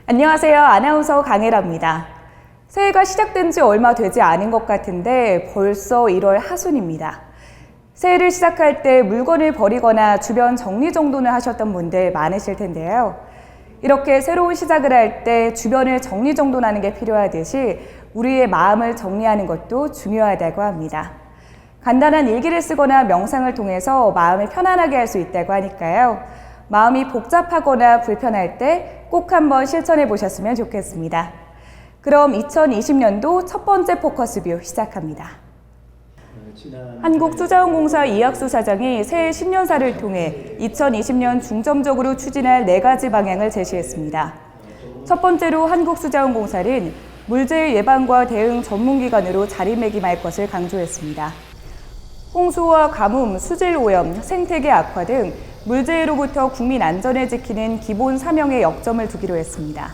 안녕하세요. 아나운서 강혜라입니다. 새해가 시작된 지 얼마 되지 않은 것 같은데 벌써 1월 하순입니다. 새해를 시작할 때 물건을 버리거나 주변 정리정돈을 하셨던 분들 많으실 텐데요. 이렇게 새로운 시작을 할 때 주변을 정리정돈하는 게 필요하듯이 우리의 마음을 정리하는 것도 중요하다고 합니다. 간단한 일기를 쓰거나 명상을 통해서 마음을 편안하게 할 수 있다고 하니까요. 마음이 복잡하거나 불편할 때 꼭 한번 실천해 보셨으면 좋겠습니다. 그럼 2020년도 첫 번째 포커스뷰 시작합니다. 한국수자원공사 이학수 사장이 새해 신년사를 통해 2020년 중점적으로 추진할 4가지 방향을 제시했습니다. 첫 번째로 한국수자원공사는 물재해 예방과 대응 전문기관으로 자리매김할 것을 강조했습니다. 홍수와 가뭄, 수질 오염, 생태계 악화 등 물재해로부터 국민 안전을 지키는 기본 사명에 역점을 두기로 했습니다.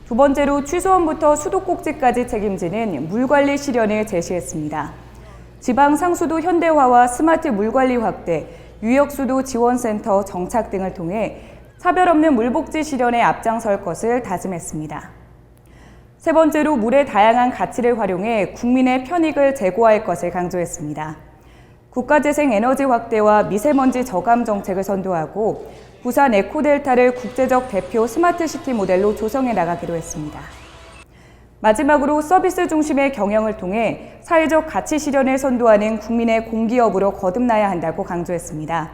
두 번째로 취수원부터 수도꼭지까지 책임지는 물관리 실현을 제시했습니다. 지방 상수도 현대화와 스마트 물관리 확대, 유역수도 지원센터 정착 등을 통해 차별 없는 물복지 실현에 앞장설 것을 다짐했습니다. 세 번째로 물의 다양한 가치를 활용해 국민의 편익을 제고할 것을 강조했습니다. 국가재생 에너지 확대와 미세먼지 저감 정책을 선도하고 부산 에코델타를 국제적 대표 스마트시티 모델로 조성해 나가기로 했습니다. 마지막으로 서비스 중심의 경영을 통해 사회적 가치 실현을 선도하는 국민의 공기업으로 거듭나야 한다고 강조했습니다.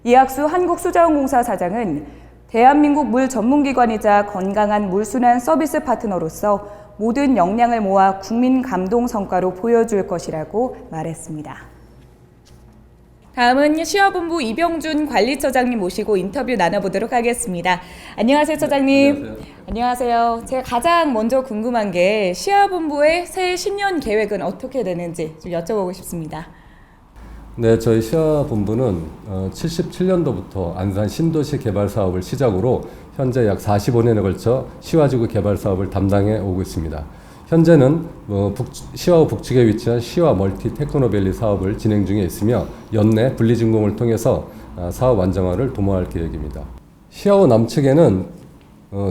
이학수 한국수자원공사 사장은 대한민국 물 전문기관이자 건강한 물순환 서비스 파트너로서 모든 역량을 모아 국민 감동 성과로 보여줄 것이라고 말했습니다. 다음은 시화본부 이병준 관리처장님 모시고 인터뷰 나눠보도록 하겠습니다. 안녕하세요, 처장님. 안녕하세요. 안녕하세요. 제가 가장 먼저 궁금한 게 시화본부의 새해 신년 계획은 어떻게 되는지 좀 여쭤보고 싶습니다. 네, 저희 시화본부는 77년도부터 안산 신도시 개발 사업을 시작으로 현재 약 45년에 걸쳐 시화지구 개발 사업을 담당해 오고 있습니다. 현재는 시화호 북측에 위치한 시화 멀티 테크노밸리 사업을 진행 중에 있으며 연내 분리진공을 통해서 사업 안정화를 도모할 계획입니다. 시화호 남측에는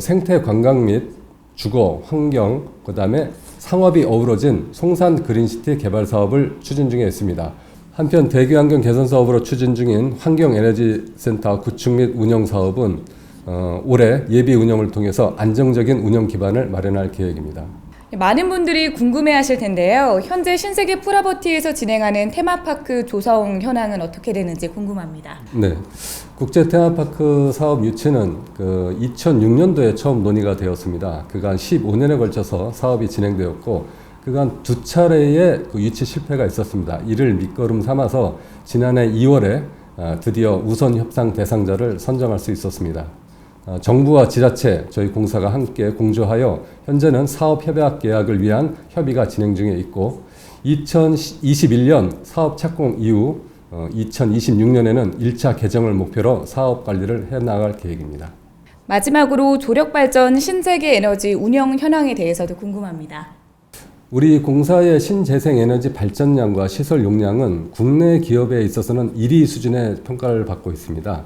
생태 관광 및 주거, 환경, 그다음에 상업이 어우러진 송산 그린시티 개발 사업을 추진 중에 있습니다. 한편 대기환경 개선 사업으로 추진 중인 환경에너지센터 구축 및 운영 사업은 올해 예비 운영을 통해서 안정적인 운영 기반을 마련할 계획입니다. 많은 분들이 궁금해하실 텐데요. 현재 신세계 프라버티에서 진행하는 테마파크 조성 현황은 어떻게 되는지 궁금합니다. 네, 국제 테마파크 사업 유치는 2006년도에 처음 논의가 되었습니다. 그간 15년에 걸쳐서 사업이 진행되었고 그간 2차례의 유치 실패가 있었습니다. 이를 밑거름 삼아서 지난해 2월에 드디어 우선 협상 대상자를 선정할 수 있었습니다. 정부와 지자체, 저희 공사가 함께 공조하여 현재는 사업 협약 계약을 위한 협의가 진행 중에 있고 2021년 사업 착공 이후 2026년에는 1차 개정을 목표로 사업 관리를 해나갈 계획입니다. 마지막으로 조력발전 신세계 에너지 운영 현황에 대해서도 궁금합니다. 우리 공사의 신재생에너지 발전량과 시설 용량은 국내 기업에 있어서는 1위 수준의 평가를 받고 있습니다.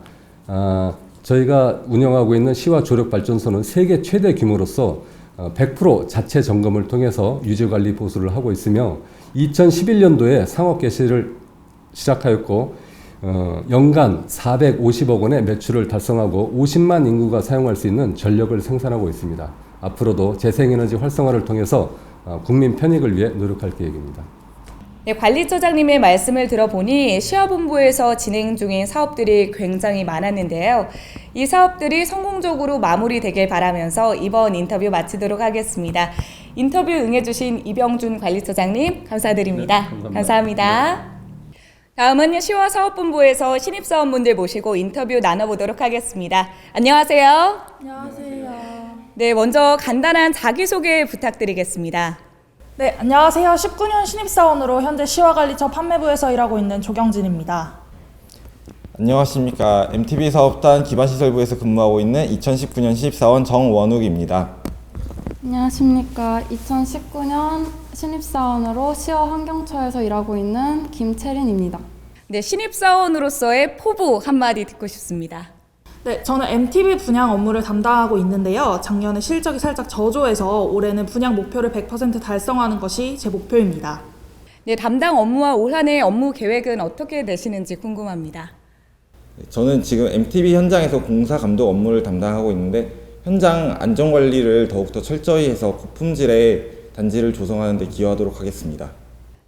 저희가 운영하고 있는 시화 조력발전소는 세계 최대 규모로서 100% 자체 점검을 통해서 유지관리 보수를 하고 있으며 2011년도에 상업 개시를 시작하였고 연간 450억 원의 매출을 달성하고 50만 인구가 사용할 수 있는 전력을 생산하고 있습니다. 앞으로도 재생에너지 활성화를 통해서 국민 편익을 위해 노력할 계획입니다. 네, 관리처장님의 말씀을 들어보니 시화본부에서 진행 중인 사업들이 굉장히 많았는데요. 이 사업들이 성공적으로 마무리되길 바라면서 이번 인터뷰 마치도록 하겠습니다. 인터뷰 응해주신 이병준 관리처장님 감사드립니다. 네, 감사합니다. 다음은 시화사업본부에서 신입사원분들 모시고 인터뷰 나눠보도록 하겠습니다. 안녕하세요. 안녕하세요. 네, 먼저 간단한 자기소개 부탁드리겠습니다. 네, 안녕하세요. 19년 신입사원으로 현재 시화관리처 판매부에서 일하고 있는 조경진입니다. 안녕하십니까. MTB 사업단 기반시설부에서 근무하고 있는 2019년 신입사원 정원욱입니다. 안녕하십니까. 2019년 신입사원으로 시화환경처에서 일하고 있는 김채린입니다. 네, 신입사원으로서의 포부 한마디 듣고 싶습니다. 네, 저는 MTB 분양 업무를 담당하고 있는데요. 작년에 실적이 살짝 저조해서 올해는 분양 목표를 100% 달성하는 것이 제 목표입니다. 네, 담당 업무와 올 한 해 업무 계획은 어떻게 되시는지 궁금합니다. 저는 지금 MTB 현장에서 공사 감독 업무를 담당하고 있는데 현장 안전관리를 더욱더 철저히 해서 고품질의 단지를 조성하는 데 기여하도록 하겠습니다.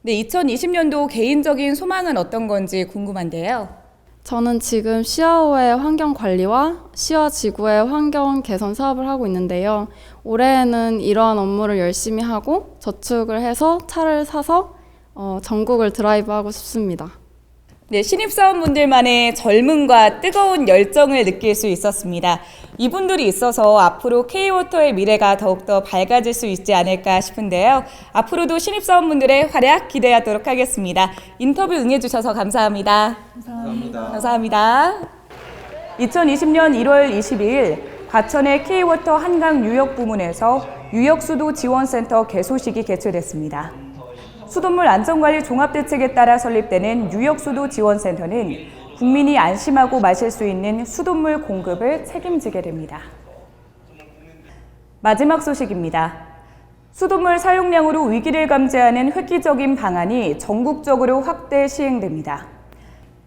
네, 2020년도 개인적인 소망은 어떤 건지 궁금한데요. 저는 지금 시아호의 환경 관리와 시와 지구의 환경 개선 사업을 하고 있는데요. 올해에는 이러한 업무를 열심히 하고 저축을 해서 차를 사서 전국을 드라이브하고 싶습니다. 네, 신입사원분들만의 젊음과 뜨거운 열정을 느낄 수 있었습니다. 이분들이 있어서 앞으로 K-워터의 미래가 더욱더 밝아질 수 있지 않을까 싶은데요. 앞으로도 신입사원분들의 활약 기대하도록 하겠습니다. 인터뷰 응해주셔서 감사합니다. 감사합니다. 2020년 1월 22일 과천의 K-워터 한강 유역 부문에서 유역수도 지원센터 개소식이 개최됐습니다. 수돗물 안전관리 종합대책에 따라 설립되는 유역수도 지원센터는 국민이 안심하고 마실 수 있는 수돗물 공급을 책임지게 됩니다. 마지막 소식입니다. 수돗물 사용량으로 위기를 감지하는 획기적인 방안이 전국적으로 확대 시행됩니다.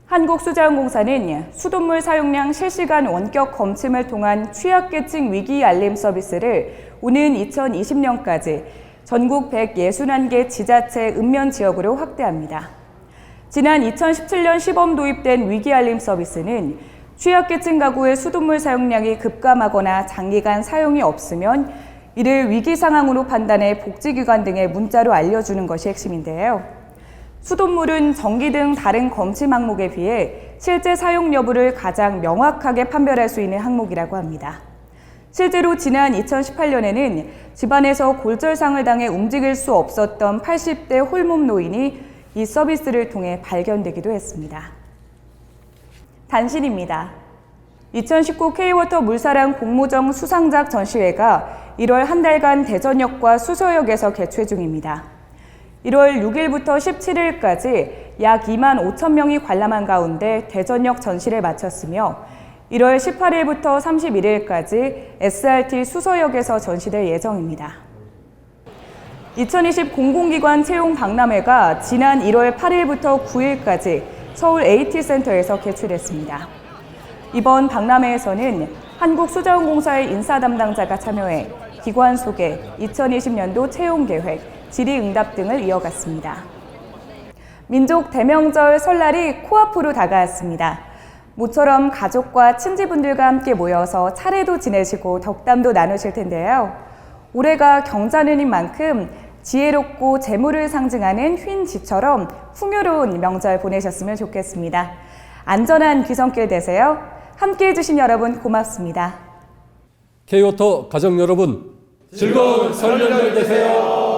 한국수자원공사는 수돗물 사용량 실시간 원격 검침을 통한 취약계층 위기 알림 서비스를 오는 2020년까지 전국 161개 지자체 읍면 지역으로 확대합니다. 지난 2017년 시범 도입된 위기 알림 서비스는 취약계층 가구의 수돗물 사용량이 급감하거나 장기간 사용이 없으면 이를 위기 상황으로 판단해 복지기관 등에 문자로 알려주는 것이 핵심인데요. 수돗물은 전기 등 다른 검침 항목에 비해 실제 사용 여부를 가장 명확하게 판별할 수 있는 항목이라고 합니다. 실제로 지난 2018년에는 집안에서 골절상을 당해 움직일 수 없었던 80대 홀몸 노인이 이 서비스를 통해 발견되기도 했습니다. 단신입니다. 2019 K-워터 물사랑 공모정 수상작 전시회가 1월 한 달간 대전역과 수서역에서 개최 중입니다. 1월 6일부터 17일까지 약 2만 5천 명이 관람한 가운데 대전역 전시를 마쳤으며 1월 18일부터 31일까지 SRT 수서역에서 전시될 예정입니다. 2020 공공기관 채용 박람회가 지난 1월 8일부터 9일까지 서울 AT센터에서 개최됐습니다. 이번 박람회에서는 한국수자원공사의 인사 담당자가 참여해 기관 소개, 2020년도 채용 계획, 질의응답 등을 이어갔습니다. 민족 대명절 설날이 코앞으로 다가왔습니다. 모처럼 가족과 친지분들과 함께 모여서 차례도 지내시고 덕담도 나누실 텐데요. 올해가 경자년인 만큼 지혜롭고 재물을 상징하는 휜 쥐처럼 풍요로운 명절 보내셨으면 좋겠습니다. 안전한 귀성길 되세요. 함께해 주신 여러분 고맙습니다. K-워터 가족 여러분, 즐거운 설명절 되세요.